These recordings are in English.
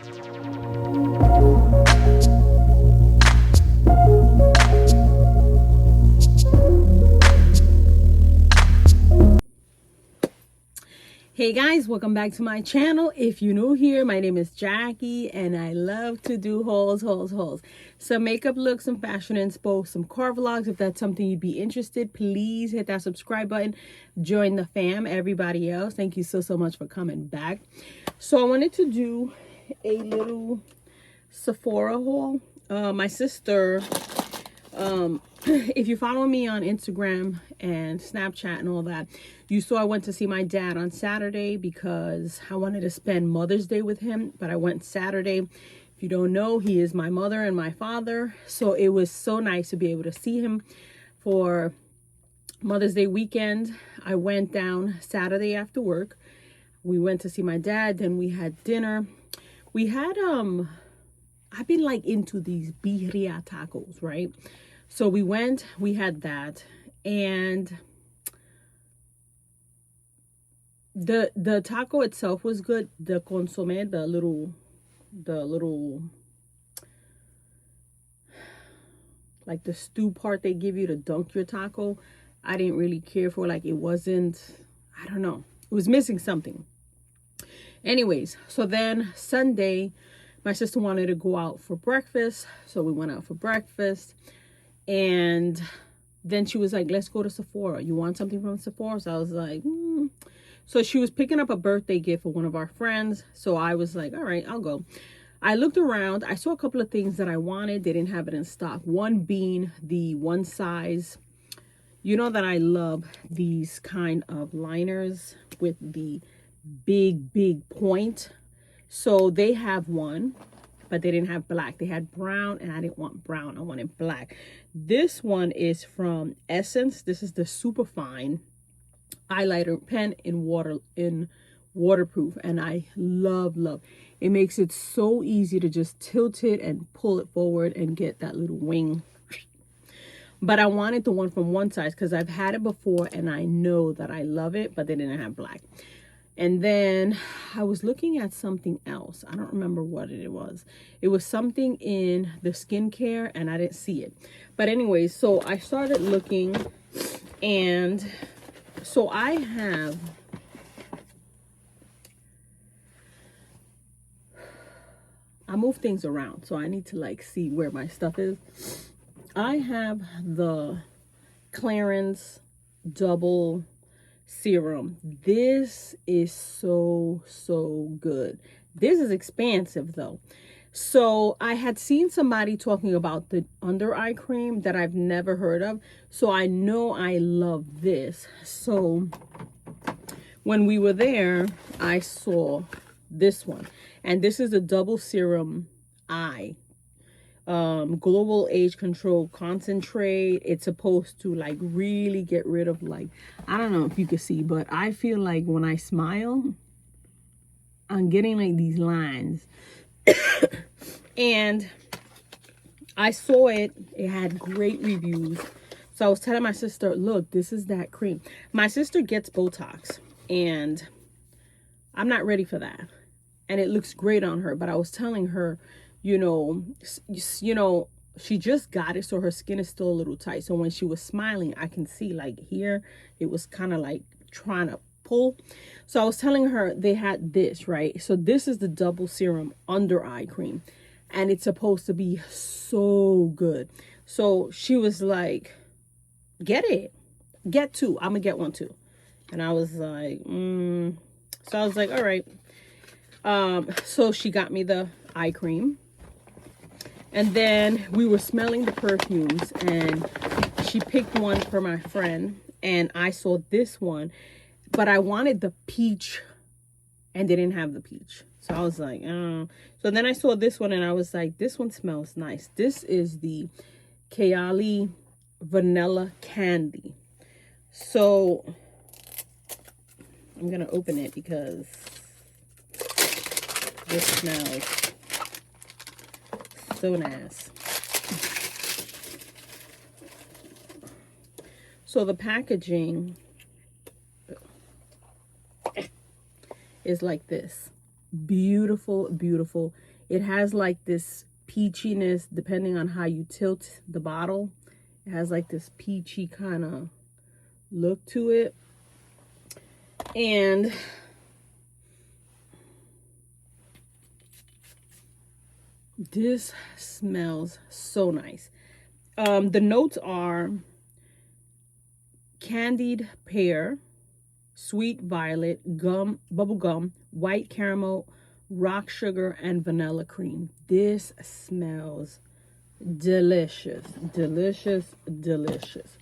Hey guys, welcome back to my channel. If you're new here, my name is Jackie and I love to do hauls. Some makeup looks, some fashion inspo, some car vlogs. If that's something you'd be interested, please hit that subscribe button. Join the fam. Everybody else, thank you so much for coming back. So I wanted to do a little Sephora haul. My sister, if you follow me on Instagram and Snapchat and all that, you saw I went to see my dad on Saturday because I wanted to spend Mother's Day with him, but I went Saturday. If you don't know, he is my mother and my father, so it was so nice to be able to see him for Mother's Day weekend. I went down Saturday after work. We went to see my dad, then we had dinner. We had I've been like into these birria tacos, right? So we had that, and the taco itself was good. The consomme, the little like the stew part they give you to dunk your taco, I didn't really care for. Like, it wasn't, I don't know, it was missing something. Anyways, so then Sunday, my sister wanted to go out for breakfast, so we went out for breakfast. And then she was like, let's go to Sephora. You want something from Sephora? So I was like, So she was picking up a birthday gift for one of our friends. So I was like, all right, I'll go. I looked around. I saw a couple of things that I wanted. They didn't have it in stock. One being the one size. You know that I love these kind of liners with the big point. So they have one, but they didn't have black. They had brown, and I didn't want brown. I wanted black. This one is from Essence. This is the super fine highlighter pen in waterproof, and I love it. Makes it so easy to just tilt it and pull it forward and get that little wing. But I wanted the one from one size because I've had it before and I know that I love it, but they didn't have black. And then I was looking at something else. I don't remember what it was. It was something in the skincare and I didn't see it. But anyway, so I started looking, and so I move things around, so I need to like see where my stuff is. I have the Clarins double serum. This is so good. This is expensive though. So I had seen somebody talking about the under eye cream that I've never heard of, so I know I love this. So when we were there, I saw this one, and this is a double serum eye global age control concentrate. It's supposed to like really get rid of, like, I don't know if you can see, but I feel like when I smile, I'm getting like these lines. And I saw it had great reviews, so I was telling my sister, look, this is that cream. My sister gets Botox and I'm not ready for that, and it looks great on her, but I was telling her, you know, she just got it, so her skin is still a little tight. So when she was smiling, I can see like here, it was kind of like trying to pull. So I was telling her they had this, right? So this is the double serum under eye cream, and it's supposed to be so good. So she was like, get it, get two. I'm gonna get one too. And I was like, So I was like, all right. So she got me the eye cream. And then we were smelling the perfumes, and she picked one for my friend, and I saw this one, but I wanted the peach and they didn't have the peach. So I was like, oh. So then I saw this one and I was like, this one smells nice. This is the Kayali Vanilla Candy. So I'm going to open it because this smells so nice. So the packaging is like this. Beautiful, beautiful. It has like this peachiness depending on how you tilt the bottle. It has like this peachy kind of look to it. And this smells so nice. The notes are candied pear, sweet violet, gum, bubble gum, white caramel, rock sugar, and vanilla cream. This smells delicious, delicious, delicious.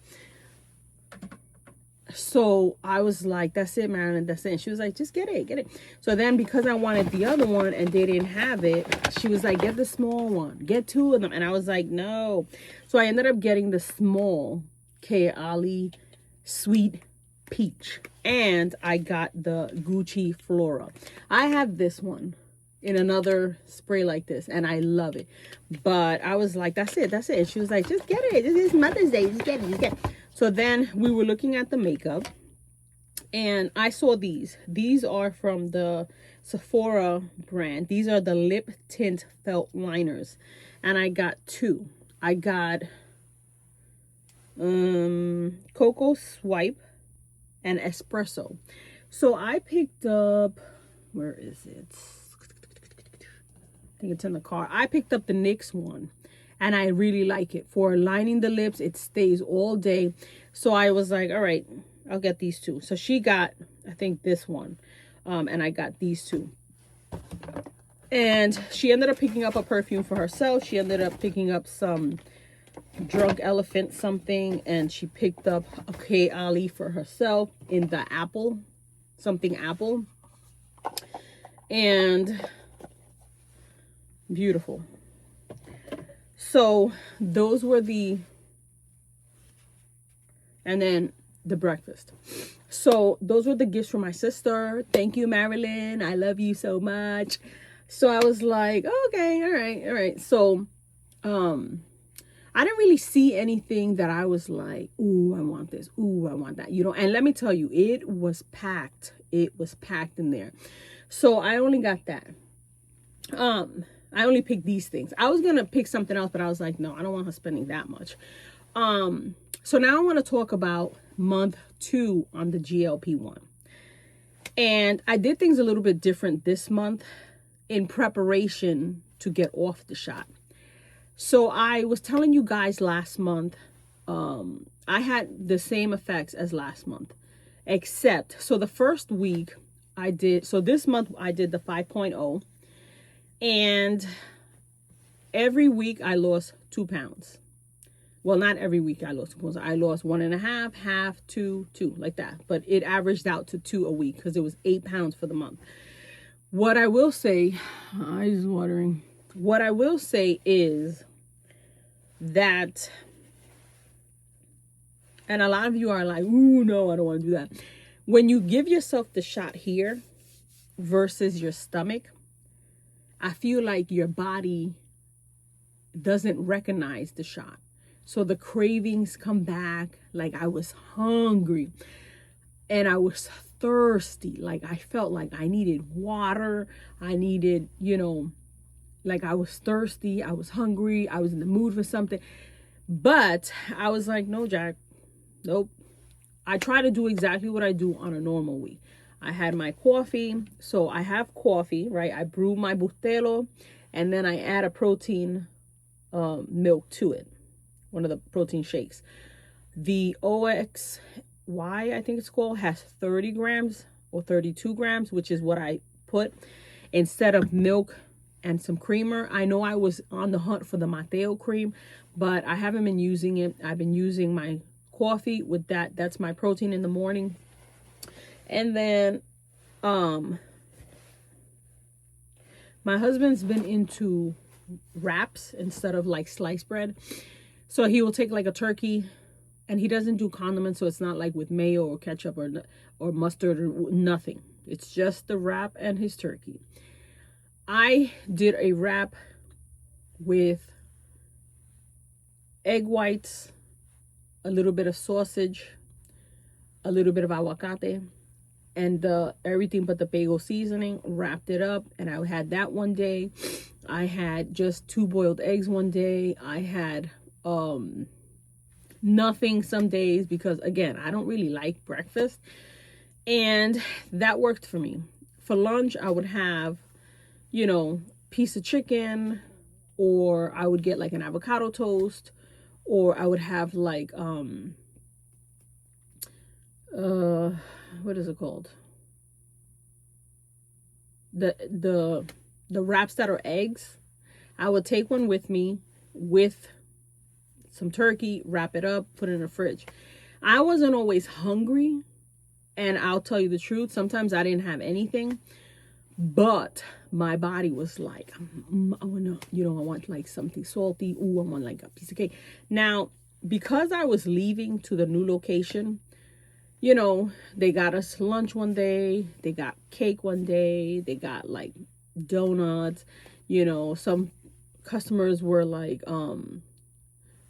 So I was like, that's it, Marilyn, that's it. And she was like, just get it, get it. So then because I wanted the other one and they didn't have it, she was like, get the small one, get 2 of them. And I was like, no. So I ended up getting the small Aoolia sweet peach. And I got the Gucci Flora. I have this one in another spray like this, and I love it. But I was like, that's it, that's it. And she was like, just get it. This is Mother's Day, just get it, just get it. So then we were looking at the makeup, and I saw these. These are from the Sephora brand. These are the lip tint felt liners, and I got 2. I got Cocoa Swipe and Espresso. So I picked up, where is it? I think it's in the car. I picked up the NYX one. And I really like it. For lining the lips, it stays all day. So I was like, all right, I'll get these 2. So she got, I think, this one. And I got these 2. And she ended up picking up a perfume for herself. She ended up picking up some Drunk Elephant something. And she picked up a Aoolia for herself in the apple. Something apple. And beautiful. So those were and then the breakfast. So those were the gifts for my sister. Thank you, Marilyn. I love you so much. So I was like, okay, all right. So, I didn't really see anything that I was like, ooh, I want this. Ooh, I want that. You know, and let me tell you, it was packed. It was packed in there. So I only got that. I only picked these things. I was going to pick something else, but I was like, no, I don't want her spending that much. So now I want to talk about month 2 on the GLP1. And I did things a little bit different this month in preparation to get off the shot. So I was telling you guys last month, I had the same effects as last month, except, so the first week I did, so this month I did the 5.0. And every week I lost 2 pounds. Well, not every week I lost 2 pounds. I lost 1.5, half, 2, like that. But it averaged out to 2 a week because it was 8 pounds for the month. What I will say, eyes watering. What I will say is that, and a lot of you are like, ooh, no, I don't want to do that. When you give yourself the shot here versus your stomach, I feel like your body doesn't recognize the shot. So the cravings come back. Like I was hungry and I was thirsty. Like I felt like I needed water. I needed, you know, like I was thirsty. I was hungry. I was in the mood for something. But I was like, no, Jack, nope. I try to do exactly what I do on a normal week. I had my coffee. So I have coffee, right? I brew my bustelo and then I add a protein milk to it. One of the protein shakes. The OXY, I think it's called, has 30 grams or 32 grams, which is what I put instead of milk and some creamer. I know I was on the hunt for the Mateo cream, but I haven't been using it. I've been using my coffee with that. That's my protein in the morning. And then my husband's been into wraps instead of like sliced bread. So he will take like a turkey, and he doesn't do condiments, so it's not like with mayo or ketchup or mustard or nothing. It's just the wrap and his turkey. I did a wrap with egg whites, a little bit of sausage, a little bit of aguacate, and everything but the bagel seasoning. Wrapped it up, and I had that one day. I had just 2 boiled eggs one day. I had nothing some days because, again, I don't really like breakfast. And that worked for me. For lunch, I would have, you know, piece of chicken, or I would get like an avocado toast, or I would have like, what is it called? The wraps that are eggs. I would take one with me with some turkey, wrap it up, put it in the fridge. I wasn't always hungry, and I'll tell you the truth, sometimes I didn't have anything, but my body was like, I want to, I want like something salty. Ooh, I want like a piece of cake. Now, because I was leaving to the new location, they got us lunch one day, they got cake one day, they got like donuts, some customers were like,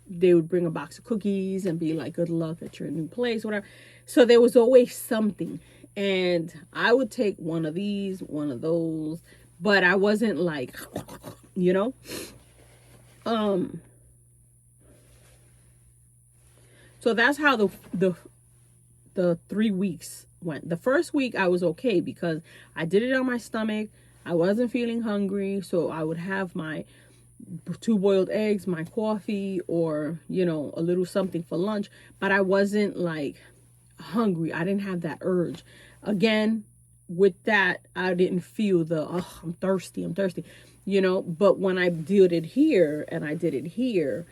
they would bring a box of cookies and be like, good luck at your new place, whatever. So there was always something. And I would take one of these, one of those, but I wasn't like, so that's how the 3 weeks went. The first week I was okay because I did it on my stomach. I wasn't feeling hungry. So I would have my 2 boiled eggs, my coffee, or, a little something for lunch, but I wasn't like hungry. I didn't have that urge. Again, with that, I didn't feel I'm thirsty, but when I did it here and I did it here,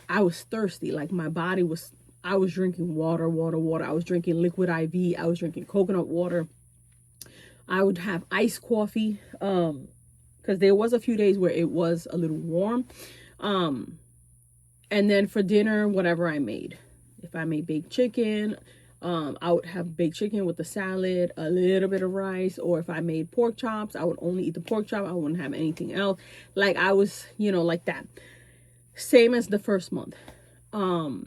I was thirsty. Like my body was, I was drinking water. I was drinking liquid IV. I was drinking coconut water. I would have iced coffee, because there was a few days where it was a little warm. And then for dinner, whatever I made. If I made baked chicken, I would have baked chicken with the salad, a little bit of rice. Or if I made pork chops, I would only eat the pork chop. I wouldn't have anything else. Like I was, like that. Same as the first month. But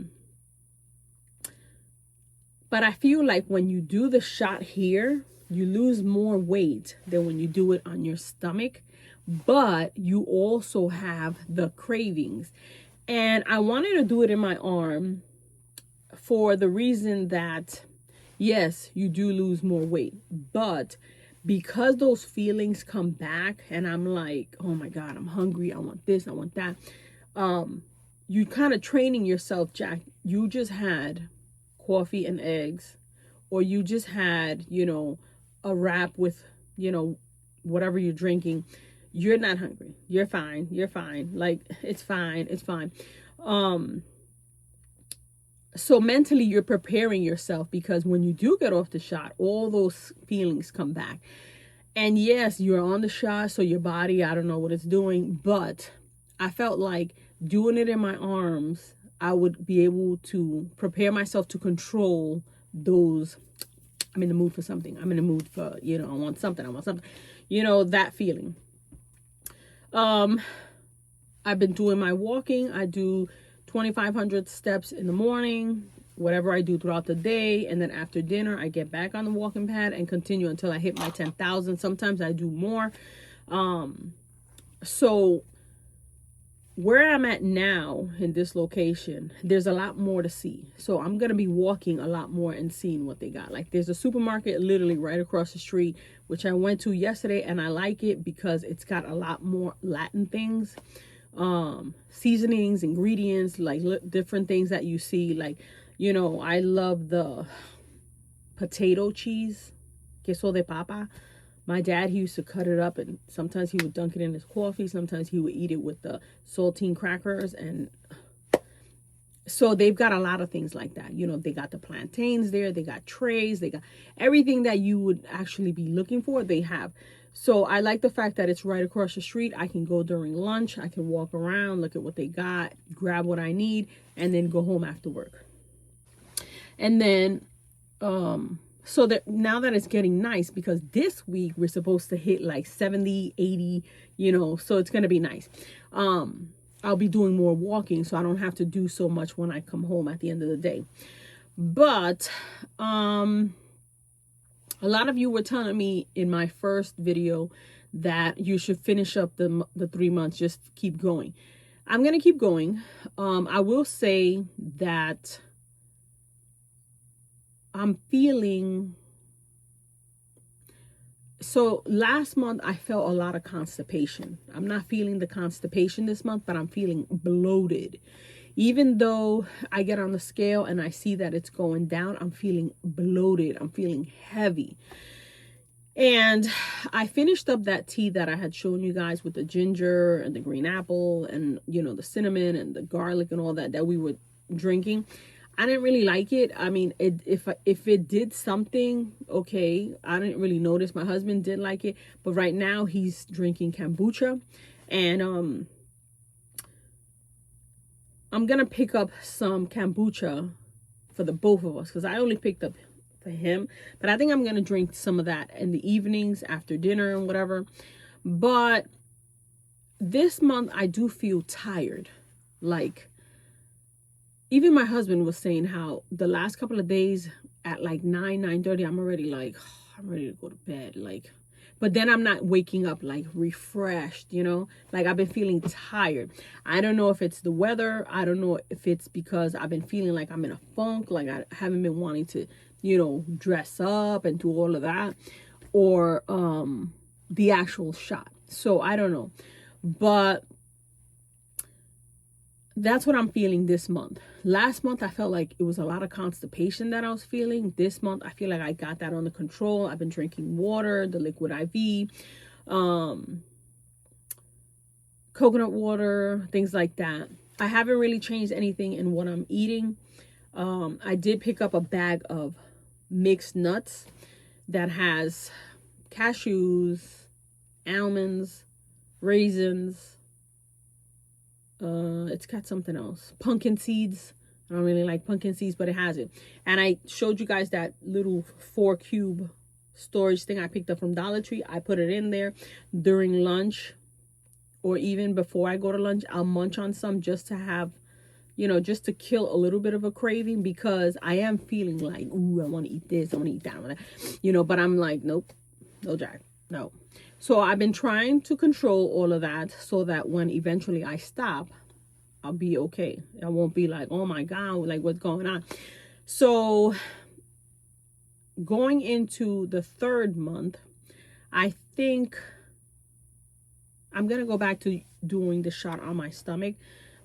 I feel like when you do the shot here, you lose more weight than when you do it on your stomach. But you also have the cravings. And I wanted to do it in my arm for the reason that, yes, you do lose more weight. But because those feelings come back and I'm like, oh my God, I'm hungry. I want this, I want that. You kind of training yourself, Jack. You just had coffee and eggs, or you just had, a wrap with, whatever you're drinking. You're not hungry. You're fine. Like, it's fine. So mentally, you're preparing yourself, because when you do get off the shot, all those feelings come back. And yes, you're on the shot, so your body, I don't know what it's doing, but I felt like doing it in my arms, I would be able to prepare myself to control those. I'm in the mood for something. I'm in the mood for, I want something. That feeling. I've been doing my walking. I do 2,500 steps in the morning, whatever I do throughout the day. And then after dinner, I get back on the walking pad and continue until I hit my 10,000. Sometimes I do more. So where I'm at now in this location, there's a lot more to see. So I'm going to be walking a lot more and seeing what they got. Like there's a supermarket literally right across the street, which I went to yesterday, and I like it because it's got a lot more Latin things, seasonings, ingredients, like different things that you see. Like, I love the potato cheese, queso de papa. My dad, he used to cut it up, and sometimes he would dunk it in his coffee. Sometimes he would eat it with the saltine crackers. And so they've got a lot of things like that. They got the plantains there. They got trays. They got everything that you would actually be looking for, they have. So I like the fact that it's right across the street. I can go during lunch. I can walk around, look at what they got, grab what I need, and then go home after work. And then, so that now that it's getting nice, because this week we're supposed to hit like 70, 80, so it's going to be nice. I'll be doing more walking, so I don't have to do so much when I come home at the end of the day. But, a lot of you were telling me in my first video that you should finish up the 3 months. Just keep going. I'm going to keep going. I will say that I'm feeling... So last month, I felt a lot of constipation. I'm not feeling the constipation this month, but I'm feeling bloated. Even though I get on the scale and I see that it's going down, I'm feeling bloated. I'm feeling heavy. And I finished up that tea that I had shown you guys with the ginger and the green apple and, you know, the cinnamon and the garlic and all that we were drinking. I didn't really like it. I mean, if it did something, okay, I didn't really notice. My husband did like it, but right now he's drinking kombucha, and I'm gonna pick up some kombucha for the both of us because I only picked up for him, but I think I'm gonna drink some of that in the evenings after dinner and whatever. But this month I do feel tired, like. Even my husband was saying how the last couple of days at like 9:30, I'm already like, oh, I'm ready to go to bed. Like, but then I'm not waking up like refreshed, you know, like I've been feeling tired. I don't know if it's the weather. I don't know if it's because I've been feeling like I'm in a funk, like I haven't been wanting to, you know, dress up and do all of that, or the actual shot. So I don't know, but that's what I'm feeling this month. Last month, I felt like it was a lot of constipation that I was feeling. This month, I feel like I got that under control. I've been drinking water, the liquid IV, coconut water, things like that. I haven't really changed anything in what I'm eating. I did pick up a bag of mixed nuts that has cashews, almonds, raisins. It's got something else. Pumpkin seeds. I don't really like pumpkin seeds, but it has it. And I showed you guys that little 4-cube storage thing I picked up from Dollar Tree. I put it in there during lunch or even before I go to lunch. I'll munch on some just to have, you know, just to kill a little bit of a craving, because I am feeling like, ooh, I want to eat this, I want to eat that, you know, but I'm like, nope, no Jack, no. So I've been trying to control all of that so that when eventually I stop, I'll be okay. I won't be like, oh my God, like what's going on? So going into the 3rd month, I think I'm going to go back to doing the shot on my stomach,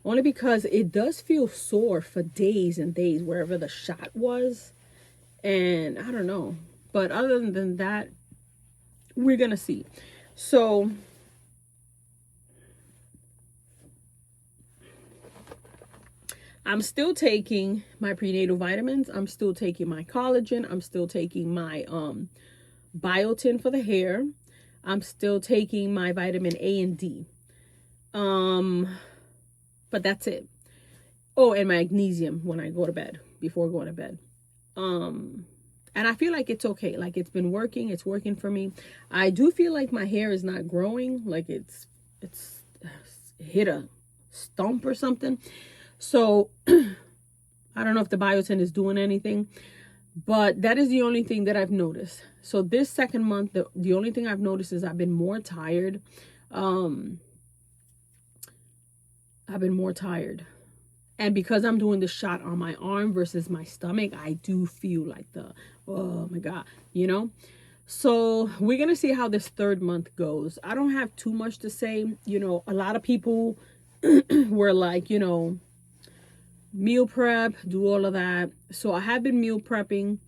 only because it does feel sore for days and days wherever the shot was. And I don't know. But other than that, we're going to see. So I'm still taking my prenatal vitamins. I'm still taking my collagen. I'm still taking my biotin for the hair. I'm still taking my vitamin A and D. But that's it. Oh, and magnesium when I go to bed, before going to bed. And I feel like it's okay. Like it's been working. It's working for me. I do feel like my hair is not growing. Like it's hit a stump or something. So I don't know if the biotin is doing anything, but that is the only thing that I've noticed. So this 2nd month, the only thing I've noticed is I've been more tired. I've been more tired. And because I'm doing the shot on my arm versus my stomach, I do feel like oh my God, you know? So we're going to see how this 3rd month goes. I don't have too much to say. You know, a lot of people were like, you know, meal prep, do all of that. So I have been meal prepping.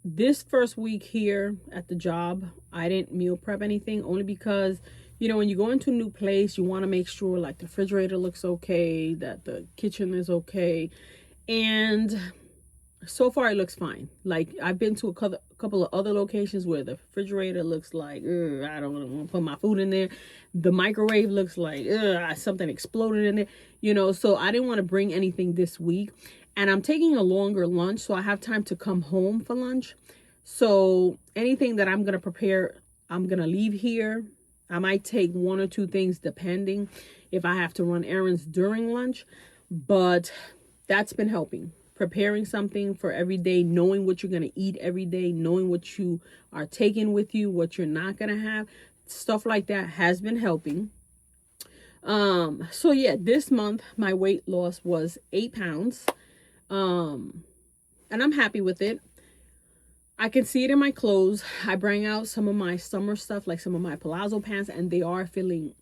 This first week here at the job, I didn't meal prep anything, only because, you know, when you go into a new place, you want to make sure like the refrigerator looks okay, that the kitchen is okay. And so far it looks fine. Like I've been to a couple of other locations where the refrigerator looks like, I don't want to put my food in there. The microwave looks like something exploded in there, you know. So I didn't want to bring anything this week. And I'm taking a longer lunch, so I have time to come home for lunch. So anything that I'm going to prepare, I'm going to leave here. I might take 1 or 2 things depending if I have to run errands during lunch, but that's been helping. preparing something for every day, knowing what you're going to eat every day, knowing what you are taking with you, what you're not going to have, stuff like that has been helping. So yeah, this month my weight loss was 8 pounds. And I'm happy with it. I can see it in my clothes. I bring out some of my summer stuff, like some of my palazzo pants, and they are feeling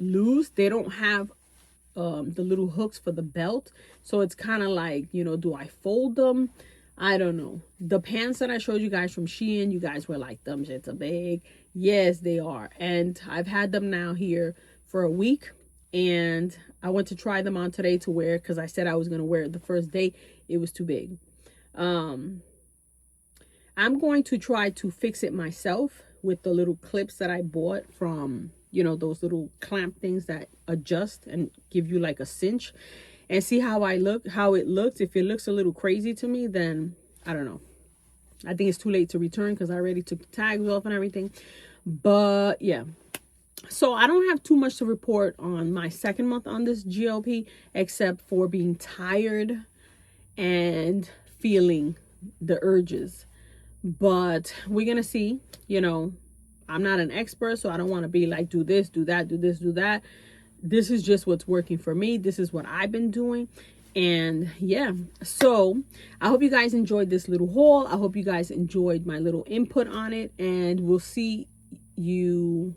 loose. They don't have the little hooks for the belt. So it's kind of like, you know, do I fold them? I don't know. The pants that I showed you guys from Shein, you guys were like, them shits are big. Yes, they are. And I've had them now here for a week. And I went to try them on today to wear because I said I was going to wear it the first day. It was too big. I'm going to try to fix it myself with the little clips that I bought from, you know, those little clamp things that adjust and give you like a cinch, and see how it looks. If it looks a little crazy to me, then I don't know. I think it's too late to return because I already took the tags off and everything. But yeah. So I don't have too much to report on my second month on this GLP, except for being tired and feeling the urges. But we're going to see. You know, I'm not an expert, so I don't want to be like, do this, do that, do this, do that. This is just what's working for me. This is what I've been doing. And yeah, so I hope you guys enjoyed this little haul. I hope you guys enjoyed my little input on it. And we'll see you.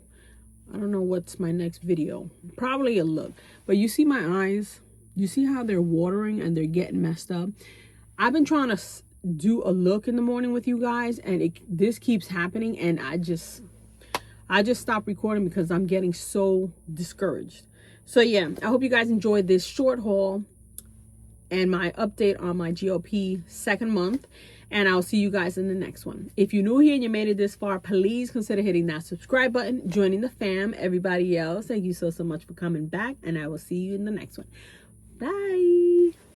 I don't know what's my next video. Probably a look. But you see my eyes? You see how they're watering and they're getting messed up? I've been trying to do a look in the morning with you guys, and this keeps happening, and I just stopped recording because I'm getting so discouraged. So yeah, I hope you guys enjoyed this short haul and my update on my GLP second month. And I'll see you guys in the next one. If you're new here and you made it this far, please consider hitting that subscribe button, joining the fam. Everybody else, thank you so much for coming back. And I will see you in the next one. Bye.